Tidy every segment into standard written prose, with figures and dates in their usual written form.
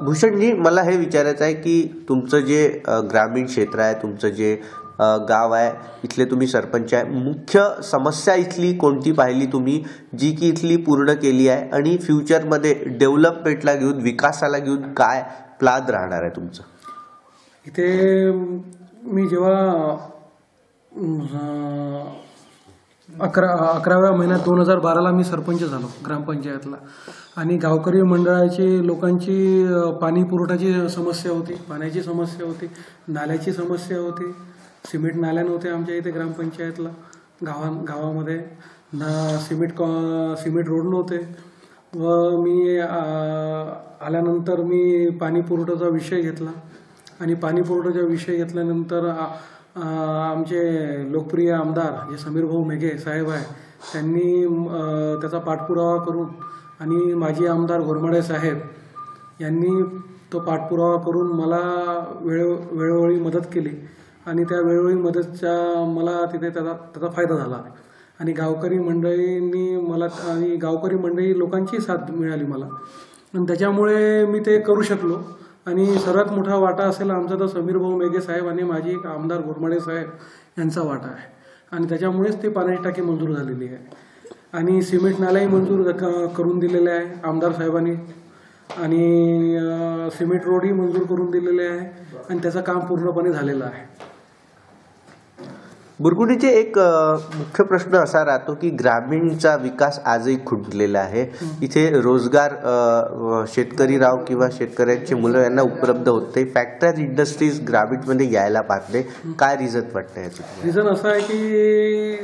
भूषणजी, मला हे विचारायचं आहे की तुमचं जे ग्रामीण क्षेत्र आहे, तुमचं जे गाव आहे, इथले तुम्ही सरपंच आहे, मुख्य समस्या इथली कोणती पाहिली तुम्ही जी की इथली पूर्ण केली आहे, आणि फ्युचरमध्ये डेव्हलपमेंटला घेऊन, विकासाला घेऊन काय प्लान राहणार आहे तुमचं? इथे मी जेव्हा 11व्या महिन्यात 2012ला मी सरपंच झालो ग्रामपंचायतला, आणि गावकरी मंडळाची लोकांची पाणी पुरवठ्याची समस्या होती, पाण्याची समस्या होती, नाल्याची समस्या होती. सिमेंट नाल्या नव्हत्या आमच्या इथे ग्रामपंचायतला. गावामध्ये सिमेंट रोड नव्हते. व मी आल्यानंतर मी पाणी पुरवठ्याचा विषय घेतला, आणि पाणी पुरवठ्याचा विषय घेतल्यानंतर आमचे लोकप्रिय आमदार जे समीरभाऊ मेघे साहेब आहे, त्यांनी त्याचा पाठपुरावा करून, आणि माजी आमदार घोरमाडे साहेब यांनी तो पाठपुरावा करून मला वेळोवेळी मदत केली, आणि त्या वेळोवेळी मदतचा मला तिथे त्याचा फायदा झाला. आणि गावकरी मंडळींनी मला, आणि गावकरी मंडळी लोकांची साथ मिळाली मला, आणि त्याच्यामुळे मी ते करू शकलो. आणि सर्वात मोठा वाटा असेल आमचा तर समीरभाऊ मेघे साहेब आणि माजी आमदार घोरमाडे साहेब यांचा वाटा आहे, आणि त्याच्यामुळेच ते पाण्याची टाकी मंजूर झालेली आहे. आणि सिमेंट नाल्याही मंजूर करून दिलेले आहे आमदार साहेबांनी, आणि सिमेंट रोडही मंजूर करून दिलेले आहे, आणि त्याचं काम पूर्णपणे झालेलं आहे. बुरकुटीचे एक मुख्य प्रश्न असा राहतो की ग्रामीणचा विकास आजही खुंटलेला आहे. इथे रोजगार शेतकरी राव किंवा शेतकऱ्यांची मुलं यांना उपलब्ध होते. फॅक्टरीज, इंडस्ट्रीज ग्रामीणमध्ये यायला पाहते. काय रिझन वाटतं याचं? रिझन असं आहे की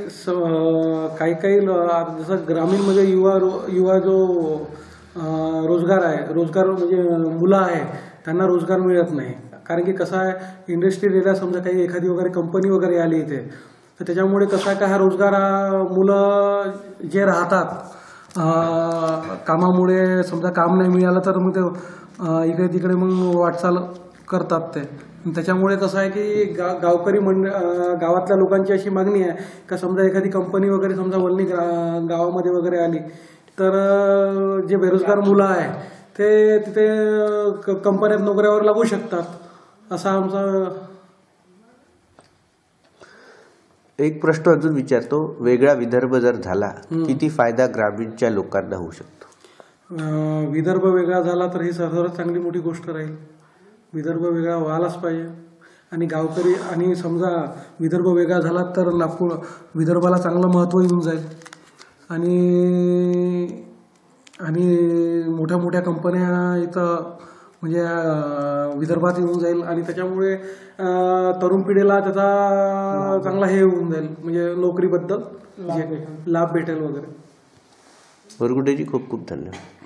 काही जसं ग्रामीणमध्ये युवा जो रोजगार म्हणजे मुलं आहे, त्यांना रोजगार मिळत नाही. कारण की कसं आहे, इंडस्ट्री एरिया समजा काही एखादी वगैरे कंपनी वगैरे आली इथे, तर त्याच्यामुळे कसं आहे का हा रोजगार मुलं जे राहतात कामामुळे, समजा काम नाही मिळालं तर मग ते इकडे तिकडे मग वाटचाल करतात ते. त्याच्यामुळे कसं आहे की गावातल्या लोकांची अशी मागणी आहे का समजा एखादी कंपनी वगैरे समजा वल्ली गावामध्ये वगैरे आली, तर जे बेरोजगार मुलं आहे ते तिथे कंपन्यात नोकऱ्यावर लागू शकतात, असा आमचा. एक प्रश्न अजून विचारतो, वेगळा विदर्भ जर झाला किती फायदा ग्रामीणच्या लोकांना होऊ शकतो? विदर्भ वेगळा झाला तर ही सर्वात चांगली मोठी गोष्ट राहील. विदर्भ वेगळा व्हायलाच पाहिजे. आणि गावकरी, आणि समजा विदर्भ वेगळा झाला तर नागपूर विदर्भाला चांगलं महत्त्व येऊन जाईल, आणि मोठ्या मोठ्या कंपन्या इथं म्हणजे विदर्भात येऊन जाईल, आणि त्याच्यामुळे तरुण पिढीला त्याचा चांगला हे होऊन जाईल, म्हणजे नोकरीबद्दल लाभ भेटेल वगैरे. बुरकुटेजी, खूप खूप धन्यवाद.